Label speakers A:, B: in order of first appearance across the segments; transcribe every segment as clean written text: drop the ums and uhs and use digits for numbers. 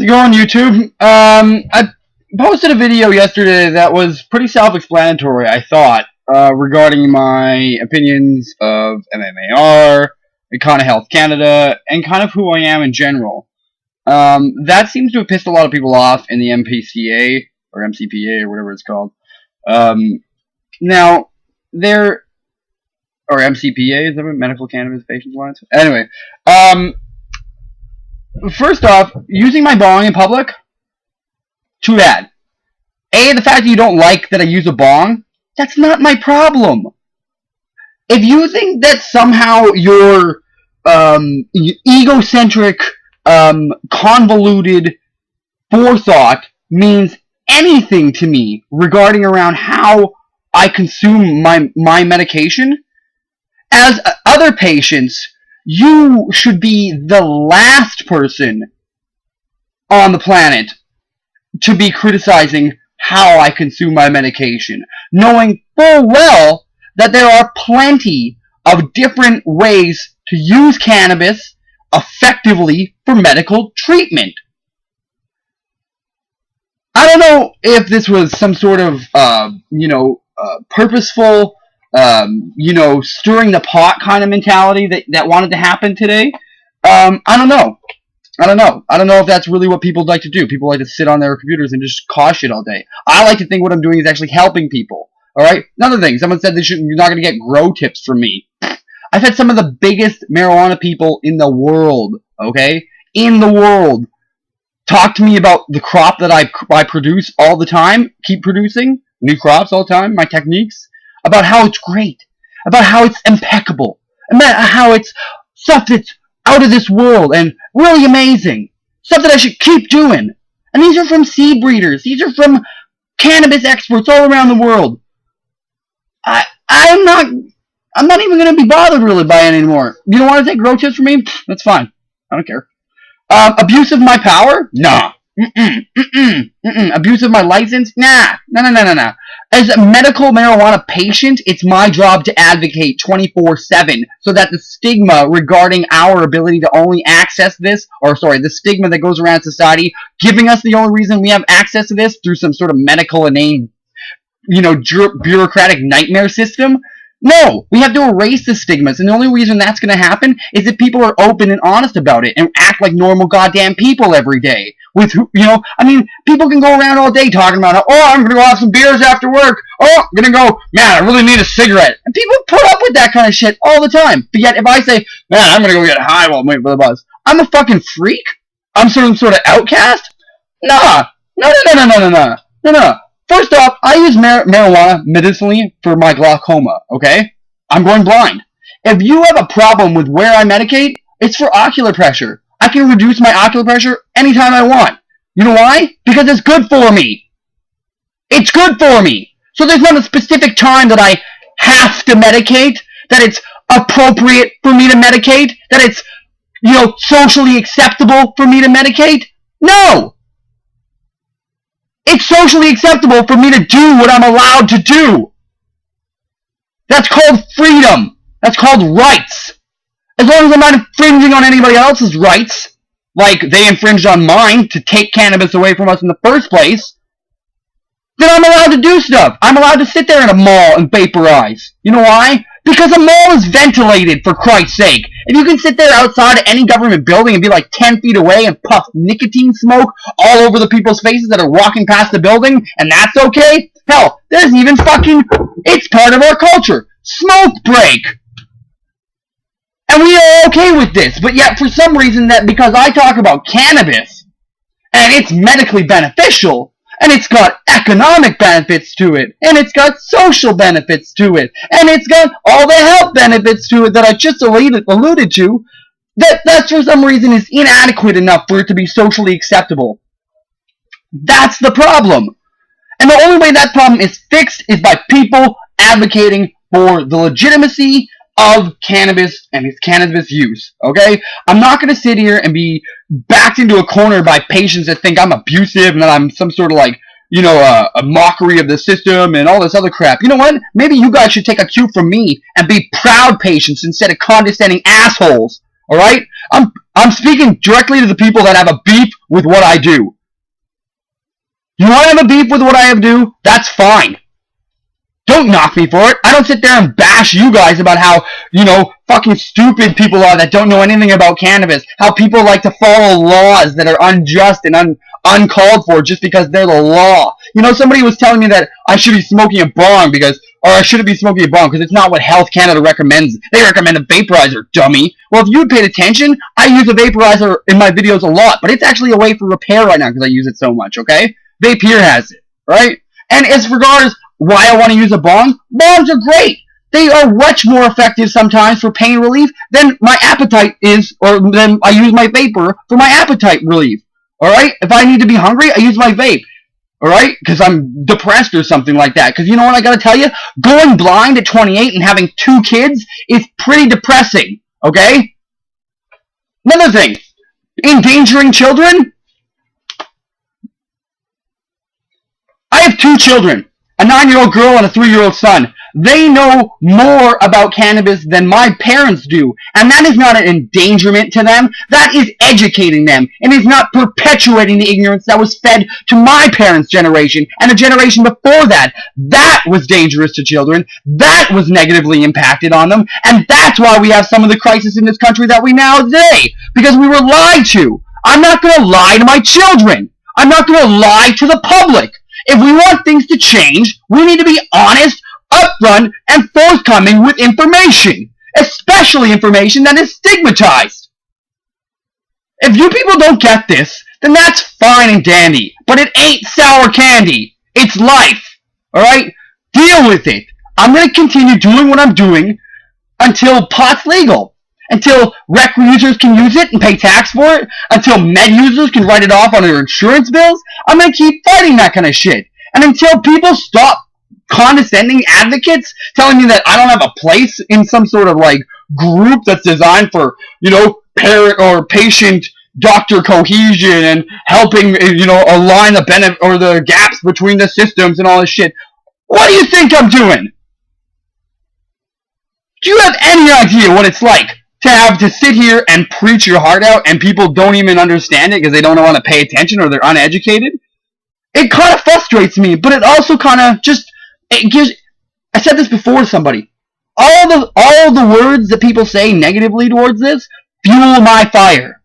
A: it going, YouTube? I posted a video yesterday that was pretty self-explanatory, I thought, regarding my opinions of MMAR, Econa Health Canada, and kind of who I am in general. That seems to have pissed a lot of people off in the MPCA, or MCPA, or whatever it's called. Now, or MCPA, is that what Medical Cannabis Patients Alliance? Anyway, first off, using my bong in public, too bad. The fact that you don't like that I use a bong, that's not my problem. If you think that somehow your egocentric, convoluted forethought means anything to me regarding around how I consume my medication, as other patients, you should be the last person on the planet to be criticizing how I consume my medication, knowing full well that there are plenty of different ways to use cannabis effectively for medical treatment. I don't know if this was some sort of, purposeful, stirring the pot kind of mentality that wanted to happen today. I don't know. I don't know if that's really what people like to do. People like to sit on their computers and just cause shit all day. I like to think what I'm doing is actually helping people. Alright? Another thing. Someone said you're not going to get grow tips from me. I've had some of the biggest marijuana people in the world, okay? In the world. Talk to me about the crop that I produce all the time. Keep producing new crops all the time. My techniques. About how it's great. About how it's impeccable. About how it's stuff that's out of this world and really amazing. Stuff that I should keep doing. And these are from seed breeders. These are from cannabis experts all around the world. I'm not even going to be bothered really by it anymore. You don't want to take grow tips from me? That's fine. I don't care. Abuse of my power? Nah. Abuse of my license? Nah. No. As a medical marijuana patient, it's my job to advocate 24/7 so that the stigma regarding our ability to only access this, the stigma that goes around society, giving us the only reason we have access to this through some sort of medical inane, bureaucratic nightmare system. No, we have to erase the stigmas, and the only reason that's going to happen is if people are open and honest about it and act like normal goddamn people every day. People can go around all day talking about how, I'm going to go have some beers after work. I'm going to go, man, I really need a cigarette. And people put up with that kind of shit all the time. But yet, if I say, man, I'm going to go get high while I'm waiting for the bus, I'm a fucking freak? I'm some sort of outcast? Nah. No. First off, I use marijuana medicinally for my glaucoma, okay? I'm going blind. If you have a problem with where I medicate, it's for ocular pressure. I can reduce my ocular pressure anytime I want. You know why? Because it's good for me. It's good for me. So there's not a specific time that I have to medicate, that it's appropriate for me to medicate, that it's, socially acceptable for me to medicate. No! It's socially acceptable for me to do what I'm allowed to do. That's called freedom. That's called rights. As long as I'm not infringing on anybody else's rights, like they infringed on mine to take cannabis away from us in the first place, then I'm allowed to do stuff. I'm allowed to sit there in a mall and vaporize. You know why? Because a mall is ventilated, for Christ's sake. If you can sit there outside of any government building and be like 10 feet away and puff nicotine smoke all over the people's faces that are walking past the building, and that's okay? Hell, there's even it's part of our culture. Smoke break! And we are okay with this, but yet for some reason because I talk about cannabis, and it's medically beneficial, and it's got economic benefits to it, and it's got social benefits to it, and it's got all the health benefits to it that I just alluded to, that for some reason is inadequate enough for it to be socially acceptable. That's the problem. And the only way that problem is fixed is by people advocating for the legitimacy of cannabis and its cannabis use, okay? I'm not going to sit here and be backed into a corner by patients that think I'm abusive and that I'm some sort of a mockery of the system and all this other crap. You know what? Maybe you guys should take a cue from me and be proud patients instead of condescending assholes, Alright? I'm speaking directly to the people that have a beef with what I do. You want to have a beef with what I do? That's fine. Don't knock me for it. I don't sit there and bash you guys about how, fucking stupid people are that don't know anything about cannabis. How people like to follow laws that are unjust and uncalled for just because they're the law. Somebody was telling me that I should be smoking a bong or I shouldn't be smoking a bong because it's not what Health Canada recommends. They recommend a vaporizer, dummy. Well, if you paid attention, I use a vaporizer in my videos a lot, but it's actually a way for repair right now because I use it so much, okay? Vapour has it, right? And as regards why I want to use a bong, bongs are great. They are much more effective sometimes for pain relief than my appetite is, or than I use my vapor for my appetite relief. Alright? If I need to be hungry, I use my vape. Alright? Because I'm depressed or something like that. Because you know what I gotta tell you? Going blind at 28 and having 2 kids is pretty depressing. Okay? Another thing. Endangering children? I have 2 children. A 9-year-old girl and a 3-year-old son. They know more about cannabis than my parents do. And that is not an endangerment to them. That is educating them. And is not perpetuating the ignorance that was fed to my parents' generation and a generation before that. That was dangerous to children. That was negatively impacted on them. And that's why we have some of the crisis in this country that we now today. Because we were lied to. I'm not going to lie to my children. I'm not going to lie to the public. If we want things to change, we need to be honest, upfront, and forthcoming with information, especially information that is stigmatized. If you people don't get this, then that's fine and dandy, but it ain't sour candy. It's life, alright? Deal with it. I'm going to continue doing what I'm doing until pot's legal. Until rec users can use it and pay tax for it. Until med users can write it off on their insurance bills. I'm going to keep fighting that kind of shit. And until people stop condescending advocates telling me that I don't have a place in some sort of group that's designed for, parent or patient doctor cohesion and helping, align the benefit or the gaps between the systems and all this shit. What do you think I'm doing? Do you have any idea what it's like to have to sit here and preach your heart out and people don't even understand it because they don't want to pay attention or they're uneducated? It kind of frustrates me, but it also kind of it gives. I said this before to somebody. All the words that people say negatively towards this fuel my fire.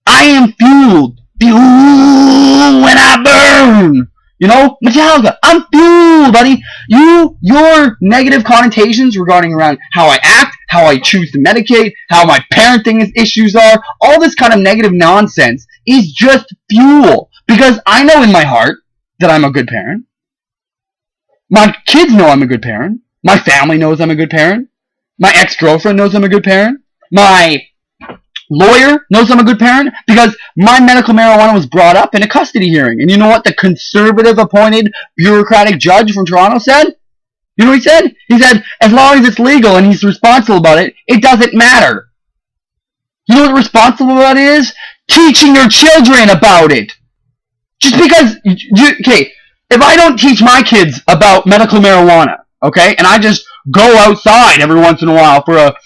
A: I am fueled. Fuel when I burn. Metallica, I'm fueled, buddy. Your negative connotations regarding around how I act, how I choose to medicate, how my parenting issues are, all this kind of negative nonsense is just fuel. Because I know in my heart that I'm a good parent. My kids know I'm a good parent. My family knows I'm a good parent. My ex-girlfriend knows I'm a good parent. My lawyer knows I'm a good parent because my medical marijuana was brought up in a custody hearing. And you know what the conservative appointed bureaucratic judge from Toronto said? You know what he said? He said, as long as it's legal and he's responsible about it, it doesn't matter. You know what responsible about it is? Teaching your children about it. Just because, okay, if I don't teach my kids about medical marijuana, okay, and I just go outside every once in a while for a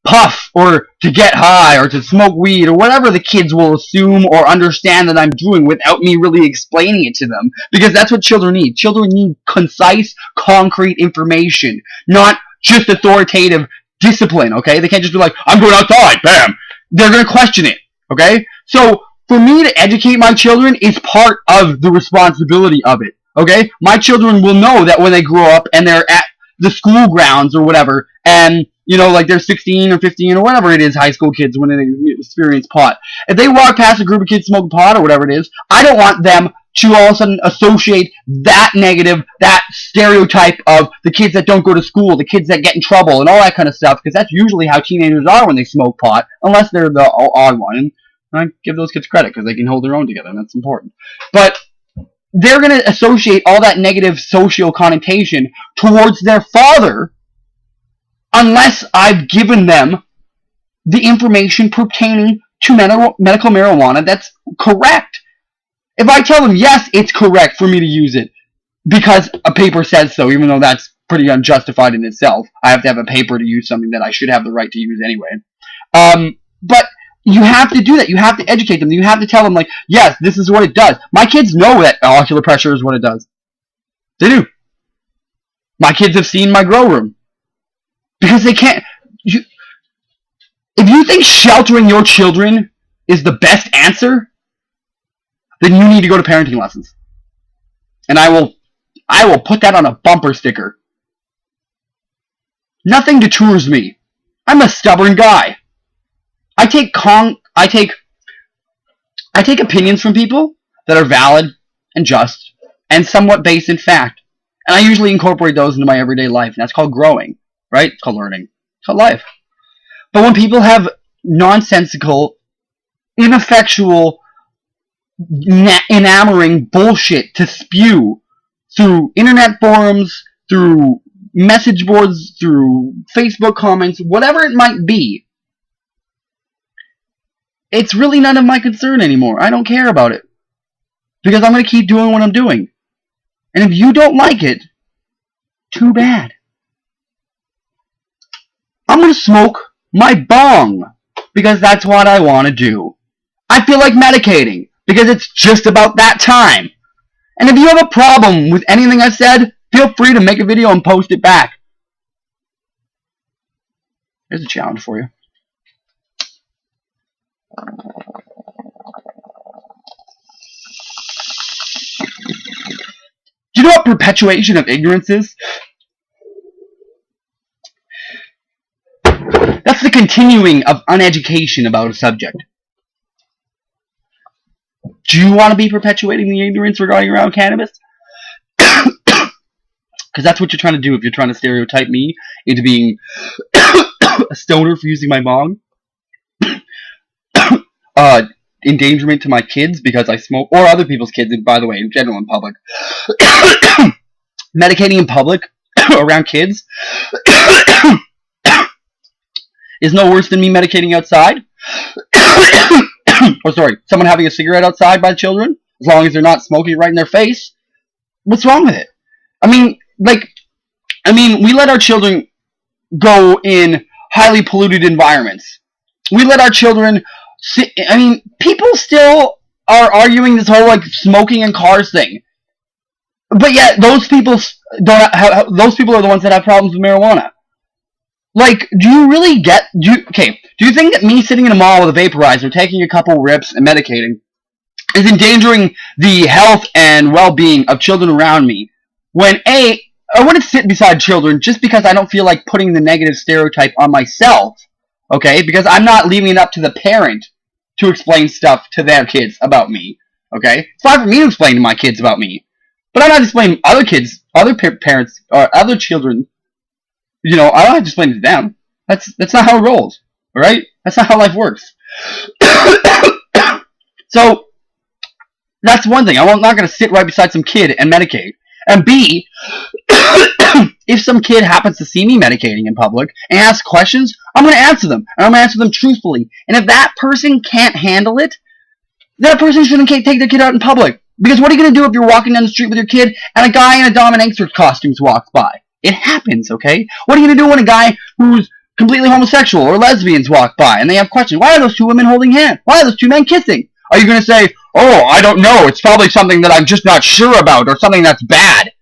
A: puff or to get high or to smoke weed or whatever the kids will assume or understand that I'm doing without me really explaining it to them, because that's what children need. Children need concise, concrete information, not just authoritative discipline, okay? They can't just be like, I'm going outside, bam. They're going to question it, okay? So for me to educate my children is part of the responsibility of it, okay? My children will know that when they grow up and they're at the school grounds or whatever, and they're 16 or 15 or whatever it is, high school kids when they experience pot. If they walk past a group of kids smoking pot or whatever it is, I don't want them to all of a sudden associate that negative, that stereotype of the kids that don't go to school, the kids that get in trouble and all that kind of stuff, because that's usually how teenagers are when they smoke pot, unless they're the odd one. And I give those kids credit because they can hold their own together, and that's important. But they're going to associate all that negative social connotation towards their father unless I've given them the information pertaining to medical marijuana that's correct. If I tell them, yes, it's correct for me to use it because a paper says so, even though that's pretty unjustified in itself, I have to have a paper to use something that I should have the right to use anyway. But you have to do that. You have to educate them. You have to tell them, like, yes, this is what it does. My kids know that ocular pressure is what it does. They do. My kids have seen my grow room. Because they can't... if you think sheltering your children is the best answer, then you need to go to parenting lessons. And I will put that on a bumper sticker. Nothing deters me. I'm a stubborn guy. I take opinions from people that are valid and just and somewhat based in fact. And I usually incorporate those into my everyday life. And that's called growing, right? It's called learning. It's called life. But when people have nonsensical, ineffectual, enamoring bullshit to spew through internet forums, through message boards, through Facebook comments, whatever it might be, it's really none of my concern anymore. I don't care about it. Because I'm going to keep doing what I'm doing. And if you don't like it, too bad. I'm going to smoke my bong. Because that's what I want to do. I feel like medicating. Because it's just about that time. And if you have a problem with anything I said, feel free to make a video and post it back. Here's a challenge for you. Do you know what perpetuation of ignorance is? That's the continuing of uneducation about a subject. Do you want to be perpetuating the ignorance regarding around cannabis? Because that's what you're trying to do if you're trying to stereotype me into being a stoner for using my bong. Endangerment to my kids because I smoke, or other people's kids, and by the way, in general in public. Medicating in public around kids is no worse than me medicating outside. Or sorry, someone having a cigarette outside by children, as long as they're not smoking right in their face. What's wrong with it? I mean, we let our children go in highly polluted environments. We let our children people still are arguing this whole, like, smoking in cars thing. But yet, those people are the ones that have problems with marijuana. Like, do you really do you think that me sitting in a mall with a vaporizer, taking a couple rips and medicating, is endangering the health and well-being of children around me? When I wouldn't sit beside children just because I don't feel like putting the negative stereotype on myself, okay? Because I'm not leaving it up to the parent to explain stuff to their kids about me, okay? It's fine for me to explain to my kids about me, but I'm not explaining other kids, other parents, or other children. I don't have to explain it to them. That's not how it rolls, all right? That's not how life works. So that's one thing. I'm not going to sit right beside some kid and medicate. And B, if some kid happens to see me medicating in public and ask questions, I'm going to answer them. And I'm going to answer them truthfully. And if that person can't handle it, that person shouldn't take their kid out in public. Because what are you going to do if you're walking down the street with your kid and a guy in a dominatrix costume walks by? It happens, okay? What are you going to do when a guy who's completely homosexual or lesbians walk by and they have questions? Why are those two women holding hands? Why are those two men kissing? Are you going to say, oh, I don't know, it's probably something that I'm just not sure about or something that's bad?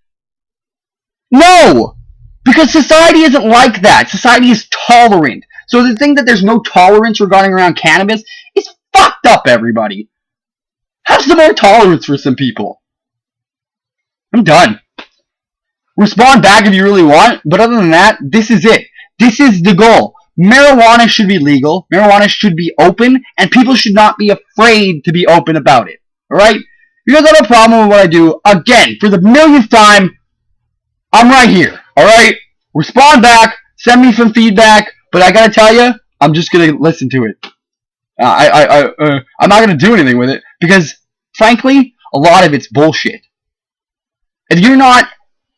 A: No! Because society isn't like that. Society is tolerant. So the thing that there's no tolerance regarding around cannabis is fucked up, everybody. Have some more tolerance for some people. I'm done. Respond back if you really want, but other than that, this is it. This is the goal. Marijuana should be legal, marijuana should be open, and people should not be afraid to be open about it. Alright? You guys have a problem with what I do, again, for the millionth time, I'm right here. Alright? Respond back, send me some feedback, but I gotta tell you, I'm just gonna listen to it. I'm not gonna do anything with it, because, frankly, a lot of it's bullshit. If you're not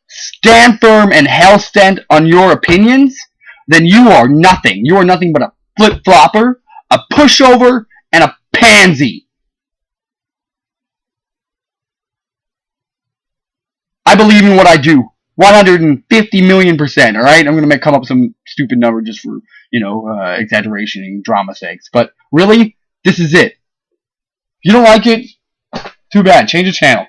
A: stand firm and hell-stent on your opinions, then you are nothing. You are nothing but a flip-flopper, a pushover, and a pansy. I believe in what I do, 150 million%, alright? I'm gonna come up with some stupid number just for, exaggeration and drama sakes. But really, this is it. If you don't like it, too bad. Change the channel.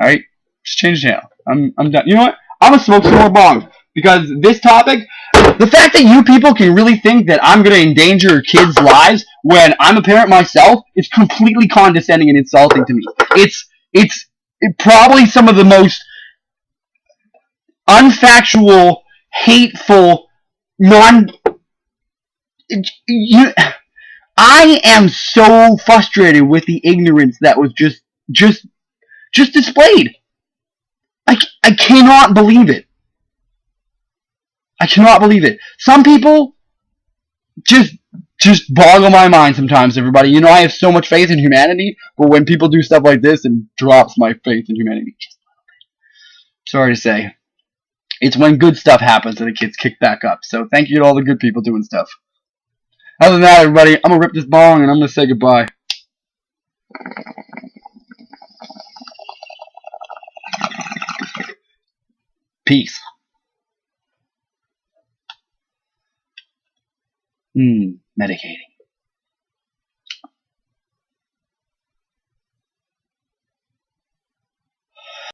A: Alright? Just change the channel. I'm done. You know what? I'm gonna smoke some more bong. Because this topic, the fact that you people can really think that I'm gonna endanger kids' lives when I'm a parent myself is completely condescending and insulting to me. It's probably some of the most unfactual, hateful, I am so frustrated with the ignorance that was just displayed. I cannot believe it. I cannot believe it. Some people just boggle my mind sometimes, everybody. I have so much faith in humanity, but when people do stuff like this, it drops my faith in humanity. Sorry to say. It's when good stuff happens that the kids kick back up. So thank you to all the good people doing stuff. Other than that, everybody, I'm going to rip this bong and I'm going to say goodbye. Peace. Medicating.